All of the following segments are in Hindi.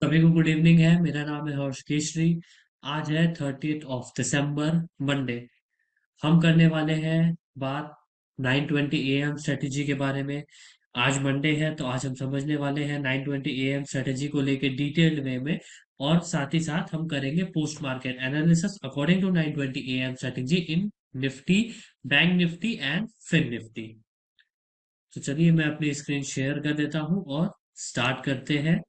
सभी को गुड इवनिंग है। मेरा नाम है हर्ष केशरी। आज है 30 दिसंबर, मंडे। हम करने वाले हैं बात 9:20 AM स्ट्रेटेजी के बारे में। आज मंडे है तो आज हम समझने वाले हैं 9:20 AM स्ट्रेटेजी को लेकर डिटेल्ड वे में। और साथ ही साथ हम करेंगे post market analysis according to 9:20 AM strategy in Nifty, bank Nifty and fin Nifty. तो चलिए मैं अपनी स्क्रीन शेयर कर देता हूं और स्टार्ट करते हैं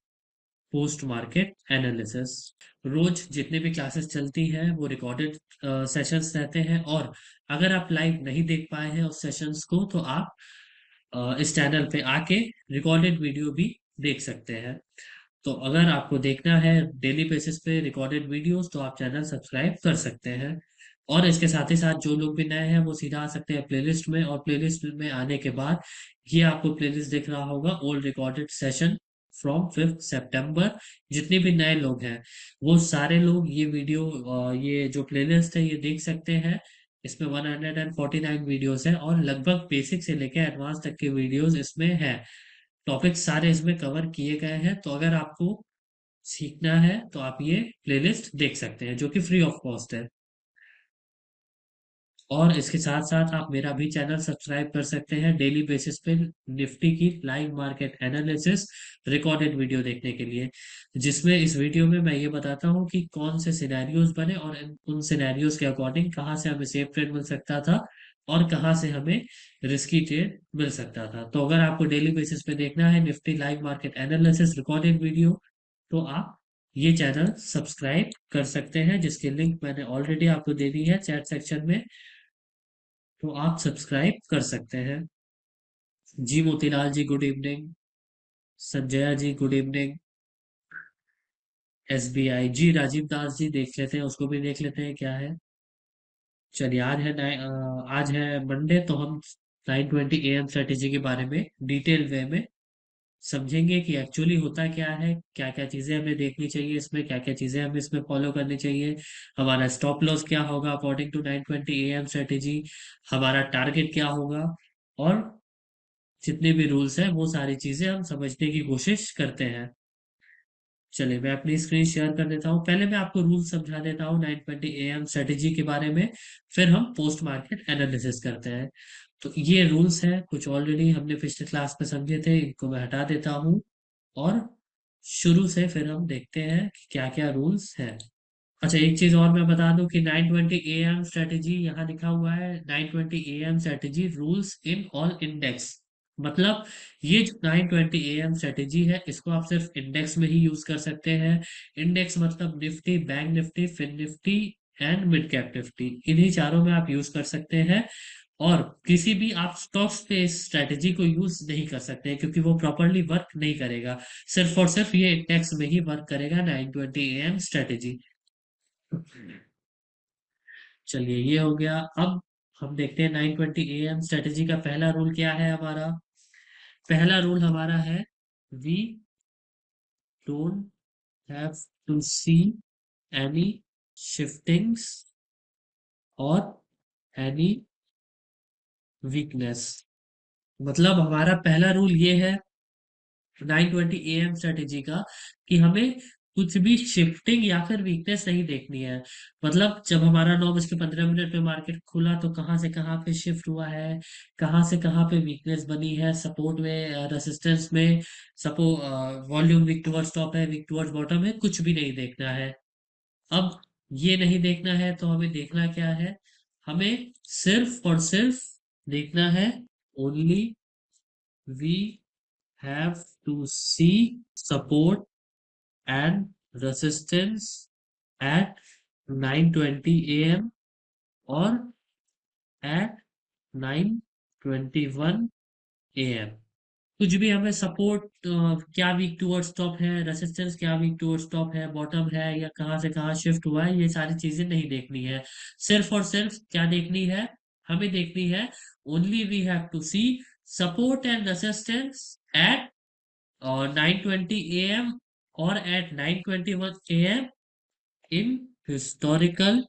पोस्ट मार्केट एनालिसिस। रोज जितने भी क्लासेस चलती हैं वो रिकॉर्डेड सेशंस रहते हैं, और अगर आप लाइव नहीं देख पाए हैं उस सेशंस को तो आप इस चैनल पे आके रिकॉर्डेड वीडियो भी देख सकते हैं। तो अगर आपको देखना है डेली बेसिस पे रिकॉर्डेड वीडियोस तो आप चैनल सब्सक्राइब कर सकते हैं। और इसके साथ ही साथ जो लोग भी नए हैं वो सीधा आ सकते हैं प्लेलिस्ट में, और प्लेलिस्ट में आने के बाद ये आपको प्लेलिस्ट दिख रहा होगा ओल्ड रिकॉर्डेड सेशन फ्रॉम 5 सितंबर। जितने भी नए लोग हैं वो सारे लोग ये वीडियो, ये जो प्लेलिस्ट है ये देख सकते हैं। इसमें 149 वीडियोस है और लगभग बेसिक से लेकर एडवांस तक के वीडियोस इसमें है। टॉपिक सारे इसमें कवर किए गए हैं, तो अगर आपको सीखना है तो आप ये प्लेलिस्ट देख सकते हैं जो कि फ्री ऑफ कॉस्ट है। और इसके साथ साथ आप मेरा भी चैनल सब्सक्राइब कर सकते हैं डेली बेसिस पे निफ्टी की live market analysis recorded video देखने के लिए, जिसमें इस वीडियो में मैं ये बताता हूँ कि कौन से सिनेरियोज बने और उन सिनेरियोज के अकॉर्डिंग कहाँ से हमें सेफ ट्रेड मिल सकता था और कहाँ से हमें रिस्की ट्रेड मिल सकता था। तो अगर आपको डेली बेसिस पे देखना है Nifty live market analysis recorded video तो आप ये चैनल सब्सक्राइब कर सकते हैं, जिसकी लिंक मैंने ऑलरेडी आपको दे दी है चैट सेक्शन में। तो आप सब्सक्राइब कर सकते हैं। जी मोतीलाल जी गुड इवनिंग। संजया जी गुड इवनिंग। SBI जी राजीव दास जी देख लेते हैं, उसको भी देख लेते हैं क्या है। चलिए आज है मंडे तो हम 9:20 AM स्ट्रेटेजी के बारे में डिटेल वे में समझेंगे कि एक्चुअली होता क्या है, क्या क्या चीजें हमें देखनी चाहिए इसमें, क्या क्या चीजें हमें इसमें फॉलो करनी चाहिए। हमारा स्टॉप लॉस क्या होगा अकॉर्डिंग टू 9:20 AM स्ट्रेटेजी, हमारा टारगेट क्या होगा, और जितने भी रूल्स हैं वो सारी चीजें हम समझने की कोशिश करते हैं। चलिए मैं अपनी स्क्रीन शेयर कर देता हूँ। पहले मैं आपको रूल समझा देता हूँ 9:20 AM स्ट्रेटेजी के बारे में, फिर हम पोस्ट मार्केट एनालिसिस करते हैं। तो ये रूल्स हैं, कुछ ऑलरेडी हमने पिछले क्लास में समझे थे, इनको मैं हटा देता हूँ और शुरू से फिर हम देखते हैं कि क्या क्या रूल्स हैं। अच्छा, एक चीज और मैं बता दूं कि 9:20 AM स्ट्रेटेजी यहाँ लिखा हुआ है 9:20 AM strategy rules in all index. मतलब ये जो 9:20 AM स्ट्रेटेजी है इसको आप सिर्फ इंडेक्स में ही यूज कर सकते हैं। इंडेक्स मतलब Nifty, bank Nifty, fin Nifty and mid cap Nifty, इन्हीं चारों में आप यूज कर सकते हैं। और किसी भी आप स्टॉक्स पे इस स्ट्रेटेजी को यूज नहीं कर सकते हैं क्योंकि वो प्रॉपरली वर्क नहीं करेगा। सिर्फ और सिर्फ ये इंडेक्स में ही वर्क करेगा 9:20 AM स्ट्रेटेजी। चलिए ये हो गया। अब हम देखते हैं 9:20 AM स्ट्रेटेजी का पहला रूल क्या है हमारा। पहला रूल हमारा है we don't have to see any shiftings और एनी वीकनेस। मतलब हमारा पहला रूल ये है 9:20 AM स्ट्रेटेजी का कि हमें कुछ भी शिफ्टिंग या फिर वीकनेस नहीं देखनी है। मतलब जब हमारा 9:15 पे मार्केट खुला तो कहाँ से कहाँ पे शिफ्ट हुआ है, कहाँ से कहाँ पे वीकनेस बनी है, सपोर्ट में, रेसिस्टेंस में, सपो वॉल्यूम वीक टुवर्ड्स टॉप है, वीक टुवर्ड्स बॉटम है, कुछ भी नहीं देखना है। अब ये नहीं देखना है तो हमें देखना क्या है, हमें सिर्फ और सिर्फ देखना है only we have to see support and resistance at 9:20 AM or at 9:21 AM। कुछ भी हमें सपोर्ट क्या वीक टूवर्ड्स टॉप है, रेसिस्टेंस क्या वीक टूवर्ड्स टॉप है, बॉटम है, या कहाँ से कहाँ शिफ्ट हुआ है, ये सारी चीजें नहीं देखनी है। सिर्फ और सिर्फ क्या देखनी है, हमें देखनी है only we have to see support and resistance at और 9:20 AM और at 9:21 AM in historical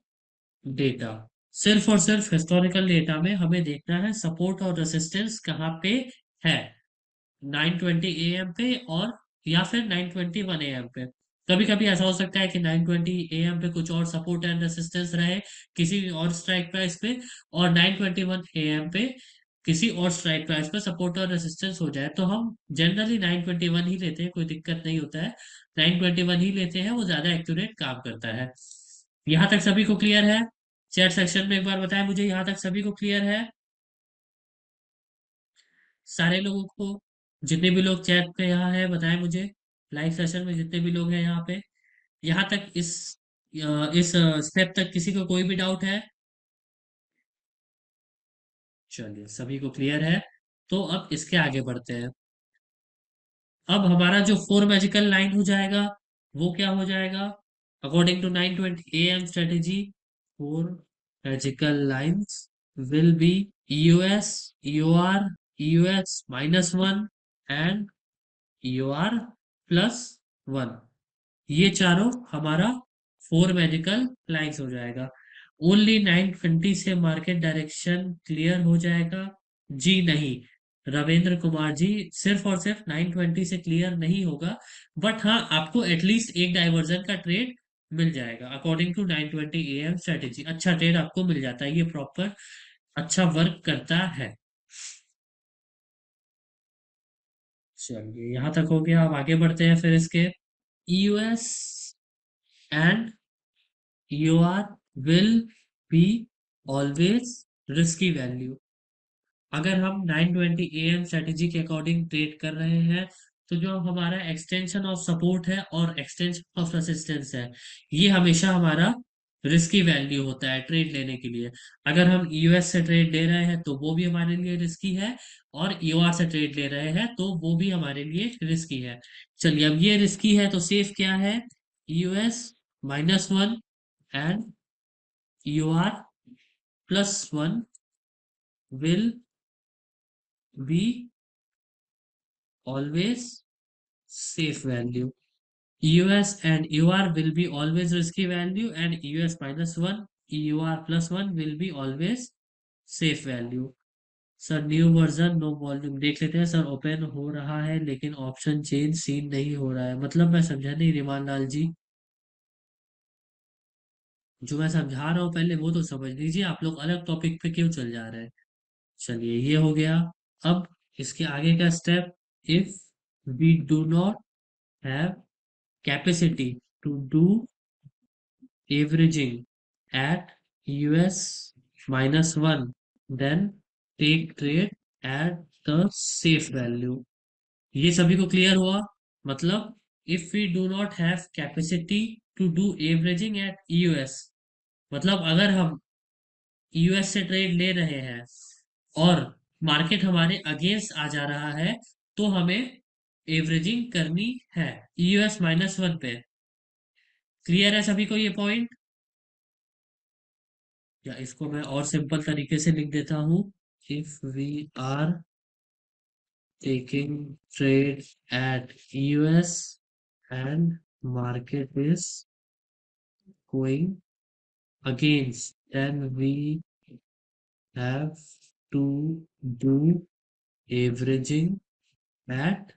data. सिर्फ और सिर्फ हिस्टोरिकल डेटा में हमें देखना है सपोर्ट और रेसिस्टेंस कहाँ पे है, 9:20 AM पे और या फिर 9:21 AM पे। कभी कभी ऐसा हो सकता है कि 9:20 AM पे कुछ और सपोर्ट एंड रेसिस्टेंस रहे किसी और स्ट्राइक प्राइस पे, और 9:21 AM पे किसी और स्ट्राइक प्राइस पे सपोर्ट और रेसिस्टेंस हो जाए, तो हम जनरली 9:21 ही लेते हैं, कोई दिक्कत नहीं होता है। 9:21 ही लेते हैं, वो ज्यादा एक्यूरेट काम करता है। यहाँ तक सभी को क्लियर है? चैट सेक्शन में एक बार बताएं मुझे, यहाँ तक सभी को क्लियर है? सारे लोगों को, जितने भी लोग चैट पे यहाँ है बताएं मुझे, लाइव सेशन में जितने भी लोग हैं यहाँ पे, यहाँ तक इस स्टेप तक किसी को कोई भी डाउट है? चलिए सभी को क्लियर है, तो अब इसके आगे बढ़ते हैं। अब हमारा जो फोर मैजिकल लाइन हो जाएगा, वो क्या हो जाएगा? According to 9:20 AM strategy, four magical lines will be US, UR, US -1 and UR. ये चारों हमारा फोर मैजिकल लाइंस हो जाएगा। ओनली 9:20 से मार्केट डायरेक्शन क्लियर हो जाएगा? जी नहीं, रविंद्र कुमार जी, सिर्फ और सिर्फ 9:20 से क्लियर नहीं होगा, बट हाँ आपको एटलीस्ट एक डाइवर्जन का ट्रेड मिल जाएगा। अकॉर्डिंग टू 9:20 AM स्ट्रेटेजी अच्छा ट्रेड आपको मिल जाता है, ये प्रॉपर अच्छा वर्क करता है। चलिए यहाँ तक हो गया, अब आगे बढ़ते हैं फिर इसके। US and UR will be always risky value. अगर हम 9:20 AM स्ट्रेटेजी के अकॉर्डिंग ट्रेड कर रहे हैं, तो जो हमारा एक्सटेंशन ऑफ सपोर्ट है और एक्सटेंशन ऑफ रेसिस्टेंस है, ये हमेशा हमारा रिस्की वैल्यू होता है ट्रेड लेने के लिए। अगर हम यूएस से ट्रेड ले रहे हैं तो वो भी हमारे लिए रिस्की है, और यूआर से ट्रेड ले रहे हैं तो वो भी हमारे लिए रिस्की है। चलिए अब ये रिस्की है तो सेफ क्या है? US -1 and UR will be always safe value. US and UR will be always risky value, and US-1 EUR+1 will be always safe value. Sir new version no volume देख लेते हैं सर, ओपन हो रहा है लेकिन ऑप्शन चेंज सीन नहीं हो रहा है, मतलब मैं समझा नहीं रिमान लाल जी। जो मैं समझा रहा हूँ पहले वो तो समझ लीजिए, आप लोग अलग टॉपिक पे क्यों चल जा रहे हैं। चलिए ये हो गया। अब इसके आगे का step, if we do not have capacity to do averaging at US-1, then take trade at the safe value। ये सभी को क्लियर हुआ? मतलब if we do not have capacity to do averaging at US, मतलब अगर हम यूएस से ट्रेड ले रहे हैं और मार्केट हमारे अगेंस्ट आ जा रहा है, तो हमें एवरेजिंग करनी है US-1 पे। क्लियर है सभी को ये पॉइंट? या इसको मैं और सिंपल तरीके से लिख देता हूं, if we are taking trade at US and market is going against, then we have to do averaging at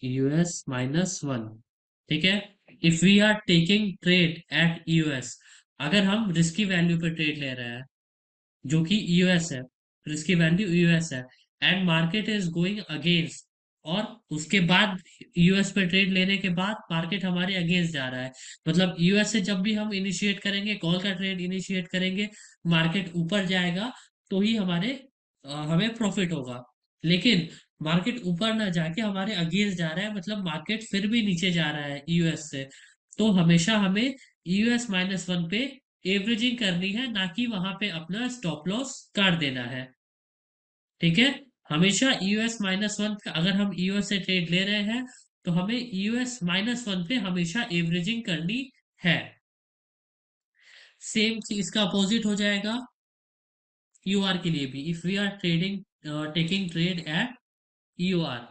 US-1। ठीक है, if we are taking trade at US, अगर हम रिस्की वैल्यू पे ट्रेड ले रहे हैं जो कि यूएस है, रिस्की वैल्यू यूएस है, and market is going against, और उसके बाद यूएस पे ट्रेड लेने के बाद मार्केट हमारे अगेंस्ट जा रहा है, मतलब यूएस से जब भी हम इनिशिएट करेंगे, कॉल का ट्रेड इनिशिएट करेंगे, मार्केट ऊपर जाएगा तो ही हमें प्रॉफिट होगा। लेकिन मार्केट ऊपर ना जाके हमारे अगेंस्ट जा रहा है, मतलब मार्केट फिर भी नीचे जा रहा है यूएस से, तो हमेशा हमें US-1 पे एवरेजिंग करनी है, ना कि वहां पे अपना स्टॉप लॉस काट देना है। ठीक है, हमेशा US-1 पे, अगर हम यूएस से ट्रेड ले रहे हैं तो हमें US-1 पे हमेशा एवरेजिंग करनी है। सेम इसका अपोजिट हो जाएगा यूआर के लिए भी, if we are trading taking trade at UR,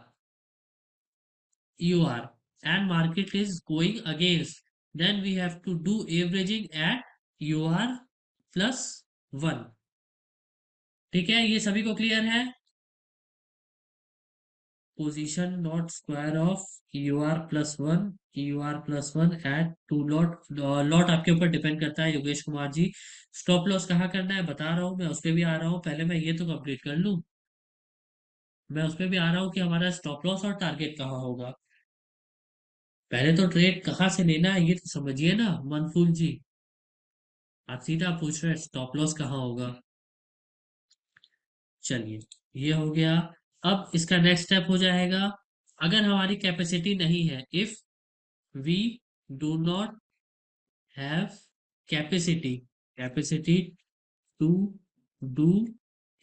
UR and market is going against, then we have to do averaging at UR+1। ठीक है, ये सभी को क्लियर है? Position not square off U R plus one, U R plus one at two lot. Lot आपके ऊपर डिपेंड करता है योगेश कुमार जी। स्टॉप लॉस कहाँ करना है बता रहा हूँ, मैं उस पर भी आ रहा हूँ, पहले मैं ये तो कंप्लीट कर लूँ। मैं उस पर भी आ रहा हूँ कि हमारा स्टॉप लॉस और टारगेट कहाँ होगा। पहले तो ट्रेड कहाँ से लेना है ये तो समझिए ना मनफूल जी। आप सीधा पूछ रहे हैं स्टॉप लॉस कहाँ होगा। चलिए, ये हो गया। अब इसका नेक्स्ट स्टेप हो जाएगा, अगर हमारी कैपेसिटी नहीं है, if we do not have capacity, capacity to do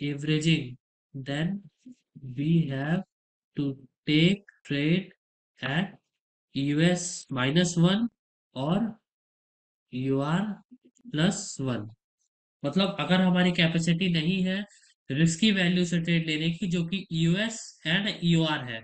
averaging, then we have to take trade at US minus one और यूआर प्लस वन। मतलब अगर हमारी कैपेसिटी नहीं है रिस्की वैल्यू से ट्रेड लेने की, जो कि यूएस एंड ईओआर है।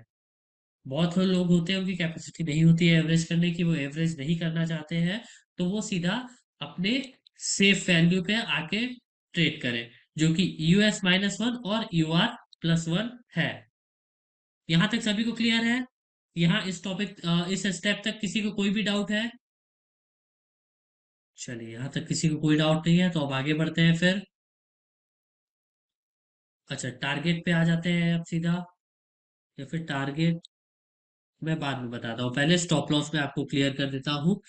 बहुत से लोग होते हैं उनकी कैपेसिटी नहीं होती है एवरेज करने की, वो एवरेज नहीं करना चाहते हैं, तो वो सीधा अपने सेफ वैल्यू पे आके ट्रेड करें, जो कि यूएस माइनस वन और यूआर प्लस वन है। यहां तक सभी को क्लियर है? यहाँ इस टॉपिक, इस स्टेप तक किसी को कोई भी डाउट है? चलिए, यहाँ तक किसी को कोई डाउट नहीं है तो अब आगे बढ़ते हैं फिर। अच्छा, टारगेट पे आ जाते हैं अब सीधा, या फिर टारगेट मैं बाद में बताता हूँ, पहले स्टॉप लॉस में आपको क्लियर कर देता हूँ।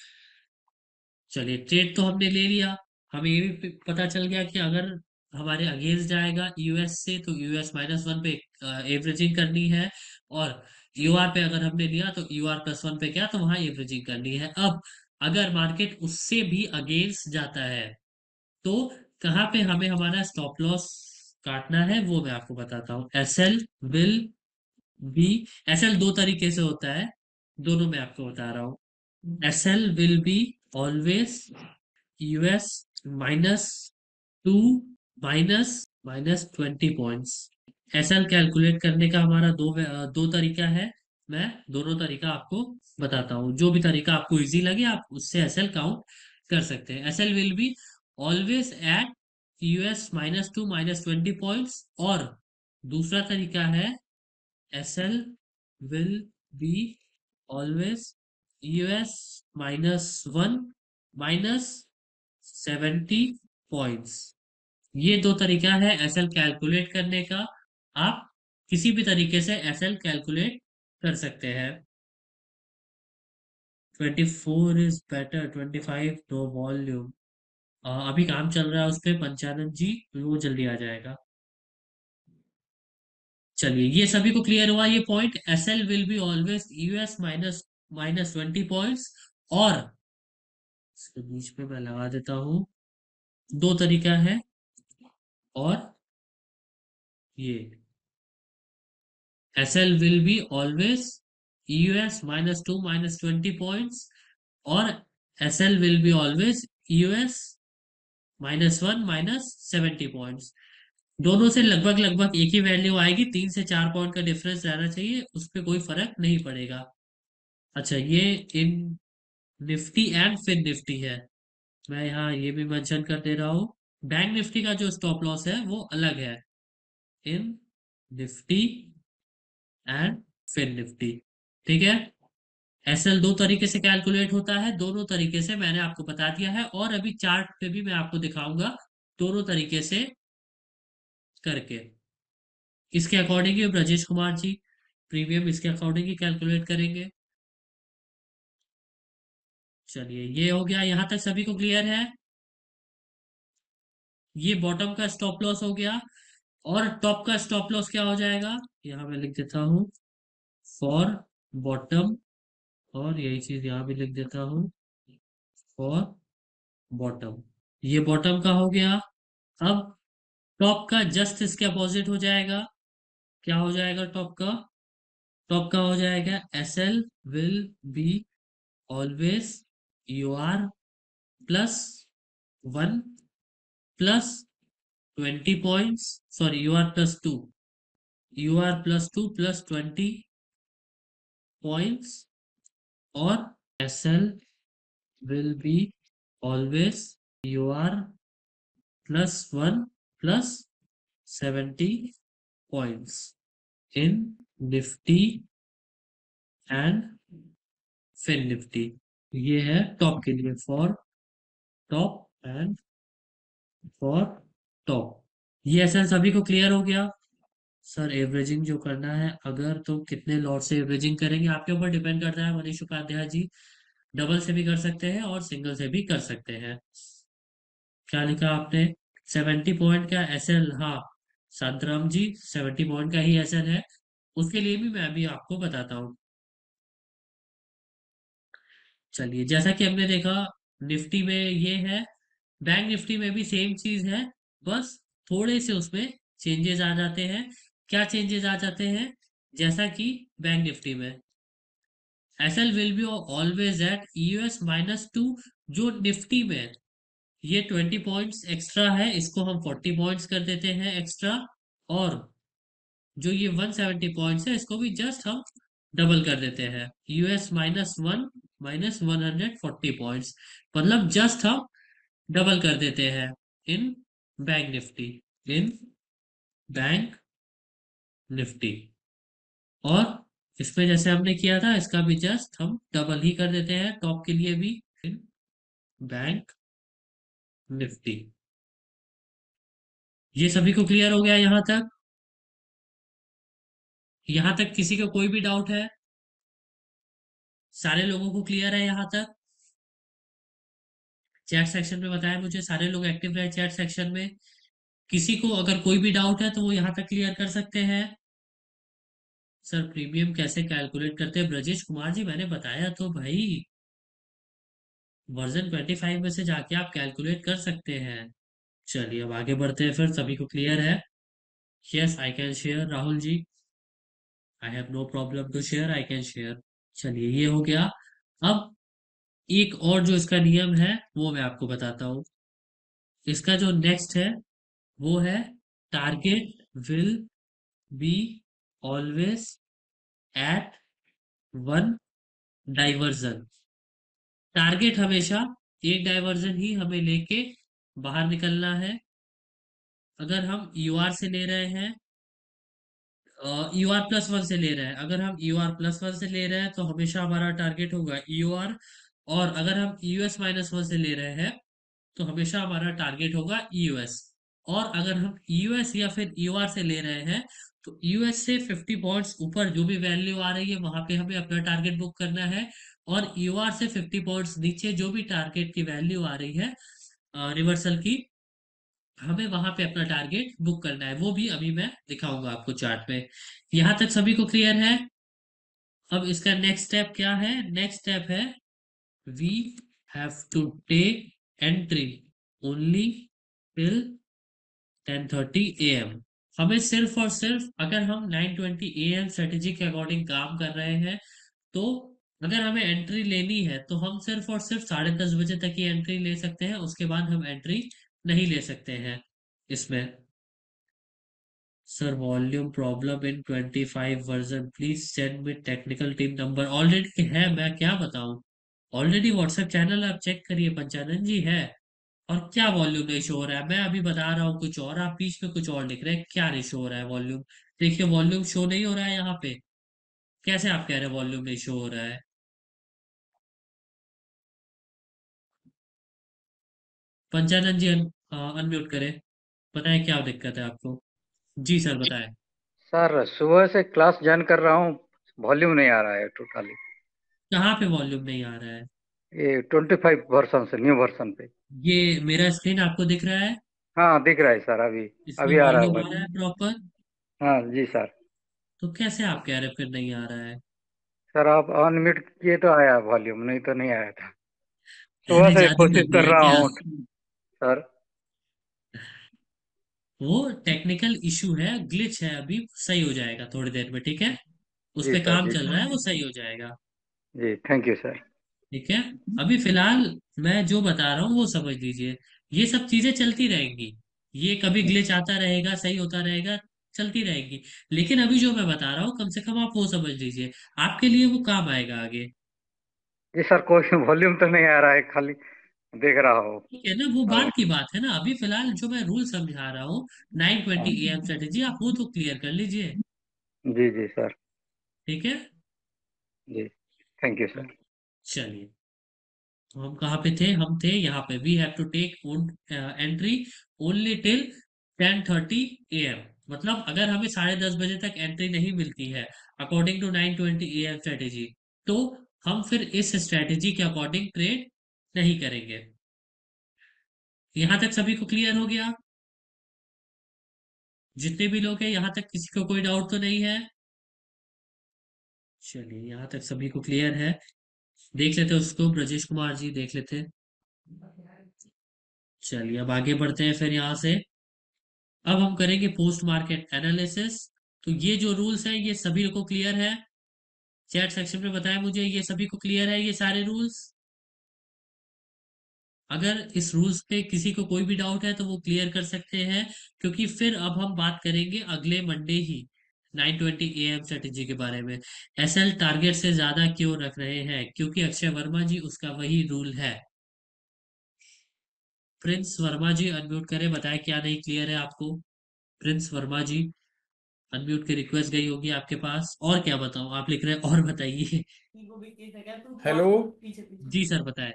चलिए, ट्रेड तो हमने ले लिया। हमें ये भी पता चल गया कि अगर हमारे अगेंस्ट जाएगा यूएस से तो यूएस माइनस वन पे एवरेजिंग करनी है, और यूआर पे अगर हमने लिया तो यूआर प्लस वन पे क्या, तो वहां एवरेजिंग करनी है। अब अगर मार्केट उससे भी अगेंस्ट जाता है तो कहाँ पे हमें हमारा स्टॉप लॉस काटना है वो मैं आपको बताता हूँ। विल बी एस एल दो तरीके से होता है, दोनों मैं आपको बता रहा हूँ। S L will be always US minus two minus minus 20 points. S L calculate करने का हमारा दो तरीका है। मैं दोनों तरीका आपको बताता हूँ, जो भी तरीका आपको इजी लगे आप उससे एस एल काउंट कर सकते हैं। S L will be always at US minus two minus 20 points, और दूसरा तरीका है SL will be always US minus one minus 70 points. ये दो तरीका है SL कैलकुलेट करने का। आप किसी भी तरीके से SL कैलकुलेट कर सकते हैं। 24 इज बेटर, 25 नो वॉल्यूम। अभी काम चल रहा है उस पे पंचानन जी, वो जल्दी आ जाएगा। चलिए, ये सभी को क्लियर हुआ ये point, S L will be always US minus minus 20 points. और इसके बीच में मैं लगा देता हूं, दो तरीका है, और ये S L will be always US minus two minus 20 points, और S L will be always US minus one minus 70 points. दोनों से लगभग लगभग एक ही वैल्यू आएगी, 3 से 4 पॉइंट का डिफरेंस रहना चाहिए, उस पर कोई फर्क नहीं पड़ेगा। अच्छा, ये इन निफ्टी एंड फिन निफ्टी है, मैं यहाँ ये भी मेंशन कर दे रहा हूँ। बैंक निफ्टी का जो स्टॉप लॉस है वो अलग है, इन निफ्टी एंड फिन निफ्टी। ठीक है, एसएल दो तरीके से कैलकुलेट होता है, दोनों तरीके से मैंने आपको बता दिया है, और अभी चार्ट पे भी मैं आपको दिखाऊंगा दोनों तरीके से करके। इसके अकॉर्डिंग ही ब्रजेश कुमार जी प्रीमियम इसके अकॉर्डिंग ही कैलकुलेट करेंगे। चलिए, ये हो गया, यहाँ तक सभी को क्लियर है? ये बॉटम का स्टॉप लॉस हो गया, और टॉप का स्टॉप लॉस क्या हो जाएगा, यहाँ मैं लिख देता हूँ फॉर बॉटम, और यही चीज यहाँ भी लिख देता हूँ फॉर बॉटम। ये बॉटम का हो गया। अब टॉप का जस्ट इसके अपोजिट हो जाएगा, क्या हो जाएगा टॉप का? टॉप का हो जाएगा S L will be always U R plus one plus 20 points, sorry U R plus two, U R plus two plus 20 points, और S L will be always you are plus 1 plus 70 points in Nifty and fin Nifty, ये है टॉप के लिए, for top and for top. ये ऐसा सभी को क्लियर हो गया? सर एवरेजिंग जो करना है अगर, तो कितने लॉट से एवरेजिंग करेंगे आपके ऊपर डिपेंड करता है मनीष उपाध्याय जी। डबल से भी कर सकते हैं और सिंगल से भी कर सकते हैं। क्या लिखा आपने? 70 पॉइंट का एसएल, हाँ शांतराम जी, 70 पॉइंट का ही एसएल है। उसके लिए भी मैं अभी आपको बताता हूँ। चलिए, जैसा कि हमने देखा निफ्टी में ये है, बैंक निफ्टी में भी सेम चीज है, बस थोड़े से उसमें चेंजेस आ जाते हैं। क्या चेंजेस आ जाते हैं? जैसा कि बैंक निफ्टी में SL will be always at US -2। जो निफ्टी में ये 20 पॉइंट्स एक्स्ट्रा है, इसको हम 40 पॉइंट्स कर देते हैं एक्स्ट्रा। और जो ये 170 पॉइंट्स है, इसको भी जस्ट हम डबल कर देते हैं, US-1 -140 पॉइंट्स। मतलब जस्ट हम डबल कर देते हैं इन बैंक निफ्टी, इन बैंक निफ्टी। और इसमें जैसे हमने किया था, इसका भी जस्ट हम डबल ही कर देते हैं टॉप के लिए भी, इन बैंक निफ्टी। ये सभी को क्लियर हो गया यहां तक? यहां तक किसी को कोई भी डाउट है? सारे लोगों को क्लियर है यहां तक? चैट सेक्शन में बताया मुझे, सारे लोग एक्टिव रहे चैट सेक्शन में। किसी को अगर कोई भी डाउट है तो वो यहाँ तक क्लियर कर सकते हैं। सर प्रीमियम कैसे कैलकुलेट करते हैं ब्रजेश कुमार जी, मैंने बताया तो भाई, वर्जन 25 में से जाके आप कैलकुलेट कर सकते हैं। चलिए अब आगे बढ़ते हैं, फिर सभी को क्लियर है? Yes I can share Rahul ji, I have no problem to share, I can share. चलिए ये हो गया। अब एक और जो इसका नियम है वो मैं आपको बताता हूँ। इसका जो नेक्स्ट है वो है, target will be always eight one diversion. Target हमेशा एक डाइवर्जन ही हमें लेके बाहर निकलना है। अगर हम यूआर से ले रहे हैं, UR+1 से ले रहे हैं, अगर हम UR+1 से ले रहे हैं तो हमेशा हमारा टारगेट होगा EUR। और अगर हम US-1 से ले रहे हैं तो हमेशा हमारा टारगेट होगा EUS। और अगर हम EUS या फिर EUR से ले रहे हैं तो EUS से 50 पॉइंट्स ऊपर जो भी वैल्यू आ रही है वहां पे हमें अपना टारगेट बुक करना है। और EUR से 50 पॉइंट्स नीचे जो भी टारगेट की वैल्यू आ रही है रिवर्सल की, हमें वहां पे अपना टारगेट बुक करना है। वो भी अभी मैं दिखाऊंगा आपको चार्ट में। यहां तक सभी को क्लियर है? अब इसका नेक्स्ट स्टेप क्या है? नेक्स्ट स्टेप है, we have to take entry only till 10:30 AM। हमें सिर्फ और सिर्फ, अगर हम 9:20 AM स्ट्रेटेजी के अकॉर्डिंग काम कर रहे हैं, तो अगर हमें एंट्री लेनी है तो हम सिर्फ और सिर्फ 10:30 बजे तक ही एंट्री ले सकते हैं, उसके बाद हम एंट्री नहीं ले सकते हैं इसमें। Sir volume problem in 25 version, please send me technical team number. Already है, मैं क्या बताऊं, ऑलरेडी व्हाट्सएप चैनल आप चेक करिए, पंचानन जी है। और क्या वॉल्यूम नहीं शो हो रहा है? मैं अभी बता रहा हूँ कुछ और, आप बीच में कुछ और लिख रहे हैं, क्या नहीं शो हो रहा है वॉल्यूम? देखिए वॉल्यूम शो नहीं हो रहा है यहाँ पे। कैसे आप कह रहे हैं वॉल्यूम नहीं शो हो रहा है? पंचानन जी अनम्यूट करें, बताएं क्या दिक्कत है आपको। जी सर बताएं। सर सुबह से क्लास ज्वाइन कर रहा हूँ। वॉल्यूम नहीं आ रहा है टोटली। कहाँ पे वॉल्यूम नहीं आ रहा है? ये 25 वर्सन से न्यू वर्सन पे। ये मेरा स्क्रीन आपको दिख रहा है? हाँ दिख रहा है सर, अभी इसमें अभी आ रहा है वॉल्यूम आ रहा वॉल्यूम। है प्रॉपर? हाँ जी सर। तो कैसे आप कह रहे हैं फिर नहीं आ रहा है? सर आप अनम्यूट किए तो आया वॉल्यूम, नहीं तो नहीं आया था। सुबह मैंने से जादू कर कोशिश कर दिया रहा क्या? हूँ सर। वो टेक्निकल इशू है, ग्लिच है, अभी सही हो जाएगा थोड़ी देर में, ठीक है? उस जी पे सर काम जी। चल रहा है, वो सही हो जाएगा। जी थैंक यू सर। ठीक है, अभी फिलहाल मैं जो बता रहा हूँ वो समझ लीजिए। ये सब चीजें चलती रहेंगी, ये कभी ग्लिच आता रहेगा, सही होता रहेगा, चलती रहेगी। लेकिन अभी जो मैं बता रहा हूँ कम से कम आप वो समझ लीजिए, आपके लिए वो काम आएगा आगे। जी सर कोई वॉल्यूम तो नहीं आ रहा है, खाली देख रहा हूँ। ठीक है ना, वो हाँ बाद की बात है ना, अभी फिलहाल जो मैं रूल समझा रहा हूँ, नाइन हाँ। ट्वेंटी ए एम स्ट्रेटेजी, आप वो तो क्लियर कर लीजिए। जी जी सर। ठीक है। जी, थैंक यू सर। चलिए, तो हम कहाँ पे थे? हम थे यहाँ पे, we have to take entry only till 10:30 AM। मतलब अगर हमें 10:30 बजे तक एंट्री नहीं मिलती है अकॉर्डिंग टू 9:20 AM स्ट्रेटेजी, तो हम फिर इस स्ट्रेटेजी के अकॉर्डिंग ट्रेड नहीं करेंगे। यहाँ तक सभी को क्लियर हो गया? जितने भी लोग हैं यहाँ तक, किसी को कोई डाउट तो नहीं है? चलिए, यहाँ तक सभी को क्लियर है। देख लेते हैं उसको, ब्रजेश कुमार जी देख लेते हैं। चलिए, अब आगे बढ़ते हैं फिर यहाँ से। अब हम करेंगे पोस्ट मार्केट एनालिसिस। तो ये जो रूल्स है ये सभी को क्लियर है? चैट सेक्शन में बताएं मुझे, ये सभी को क्लियर है ये सारे रूल्स? अगर इस रूल्स पे किसी को कोई भी डाउट है तो वो क्लियर कर सकते हैं, क्योंकि फिर अब हम बात करेंगे अगले मंडे ही 9:20 AM स्ट्रेटेजी के बारे में। एसएल टारगेट से ज्यादा क्यों रख रहे हैं? क्योंकि अक्षय वर्मा जी उसका वही रूल है। प्रिंस वर्मा जी अनम्यूट करें, बताएं क्या नहीं क्लियर है आपको। प्रिंस वर्मा जी, अनम्यूट की रिक्वेस्ट गई होगी आपके पास। और क्या बताऊं, आप लिख रहे हैं और बताइए। हेलो। जी सर, बताएं।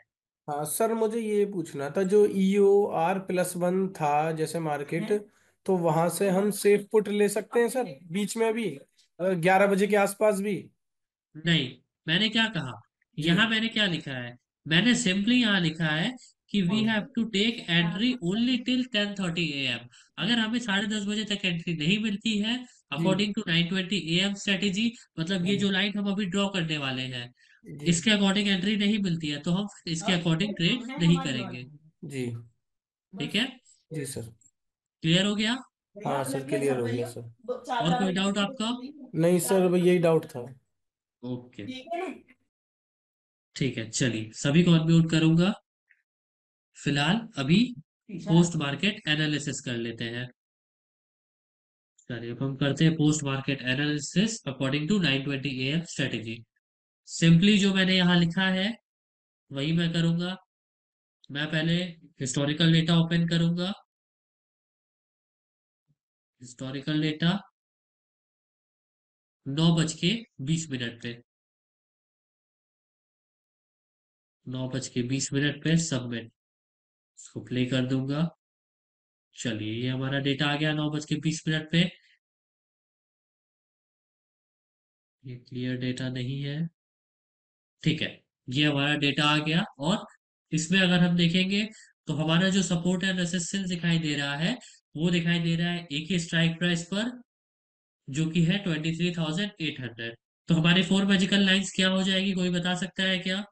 हाँ सर, मुझे ये पूछना था, जो EOR+1 था जैसे मार्केट, तो वहां से हम सेफ पुट ले सकते हैं सर बीच में भी, 11 बजे के आसपास भी? नहीं, मैंने क्या कहा? जी। यहाँ मैंने क्या लिखा है? मैंने सिंपली यहाँ लिखा है कि वी हाँ। Have to take entry only till 10:30 AM। अगर हमें 10:30 बजे तक एंट्री नहीं मिलती है जी। अकॉर्डिंग टू 9:20 AM स्ट्रेटेजी, मतलब ये हाँ। जो लाइन हम अभी ड्रॉ करने वाले हैं, जी। इसके अकॉर्डिंग एंट्री नहीं मिलती है तो हम इसके अकॉर्डिंग ट्रेड नहीं करेंगे। जी। ठीक है, जी सर। क्लियर हो गया? हाँ सर, क्लियर हो गया सर। और कोई डाउट आपका? नहीं सर, बस यही डाउट था। ओके, ठीक है। चलिए, सभी को अनम्यूट करूंगा। फिलहाल अभी पोस्ट मार्केट एनालिसिस कर लेते हैं। चलिए, अब हम करते हैं post market analysis according to 9:20 AM strategy. Simply जो मैंने यहाँ लिखा है वही मैं करूंगा। मैं पहले हिस्टोरिकल डेटा ओपन करूंगा। हिस्टोरिकल डेटा 9:20 पे, 9:20 पे सबमिट, इसको प्ले कर दूंगा। चलिए, ये हमारा डेटा आ गया 9:20 पे। ये क्लियर डेटा नहीं है। ठीक है, ये हमारा डेटा आ गया। और इसमें अगर हम देखेंगे तो हमारा जो सपोर्ट एंड रेजिस्टेंस दिखाई दे रहा है, वो दिखाई दे रहा है एक ही स्ट्राइक प्राइस पर, जो कि है 23,800। तो हमारी फोर मैजिकल लाइंस क्या हो जाएगी, कोई बता सकता है क्या?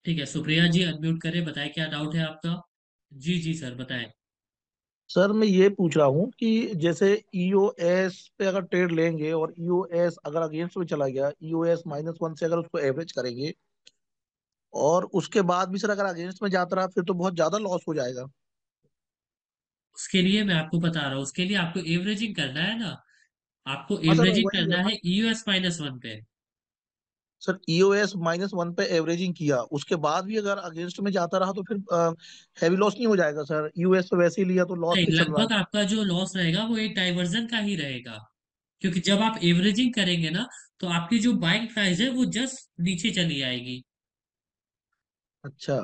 ठीक है, सुप्रिया जी अनम्यूट करें, बताएं क्या डाउट है आपका। जी जी सर, बताएं। सर मैं ये पूछ रहा हूँ कि जैसे EOS पे अगर ट्रेड लेंगे और EOS अगर अगेंस्ट में चला गया, EOS-1 से अगर उसको एवरेज करेंगे और उसके बाद भी सर अगर अगेंस्ट में जाता रहा, फिर तो बहुत ज्यादा लॉस हो जाएगा। उसके लिए मैं आपको बता रहा हूँ, उसके लिए आपको एवरेजिंग करना है ना। आपको हाँ सर, एवरेजिंग वही करना है EOS-1 पे। सर EOS-1 पे एवरेजिंग किया, उसके बाद भी अगर अगेंस्ट में जाता रहा तो फिर हैवी लॉस नहीं हो जाएगा सर? यूएस पे वैसे ही लिया तो लॉस नहीं, पे चल रहा लगभग है। आपका जो लॉस रहेगा वो एक डाइवर्जन का ही रहेगा। क्योंकि जब आप एवरेजिंग करेंगे ना, तो आपकी जो बाइंग प्राइस है वो जस्ट नीचे चली आएगी। अच्छा।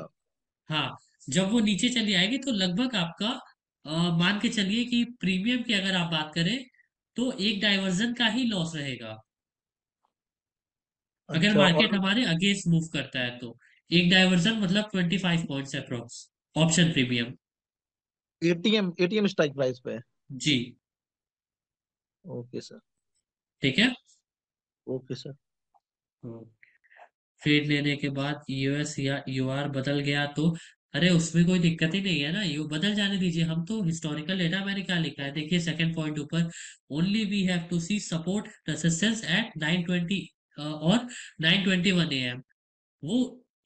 हाँ, जब वो नीचे चली आएगी तो लगभग आपका मान के चलिए कि प्रीमियम की अगर आप बात करें तो एक डाइवर्जन का ही लॉस रहेगा। अगर अच्छा। मार्केट और हमारे अगेंस्ट मूव करता है तो एक डाइवर्जन मतलब 25 points approx, option premium. ATM strike price पे? जी। Okay sir. ठीक है। Okay sir. ट्रेड लेने के बाद यूएस या यूआर बदल गया तो, अरे उसमें कोई दिक्कत ही नहीं है ना, यू बदल जाने दीजिए। हम तो हिस्टोरिकल डेटा, मैंने क्या लिखा है देखिए सेकंड पॉइंट ऊपर, only we have to see support resistance at 9:20 और 9:21 AM। वो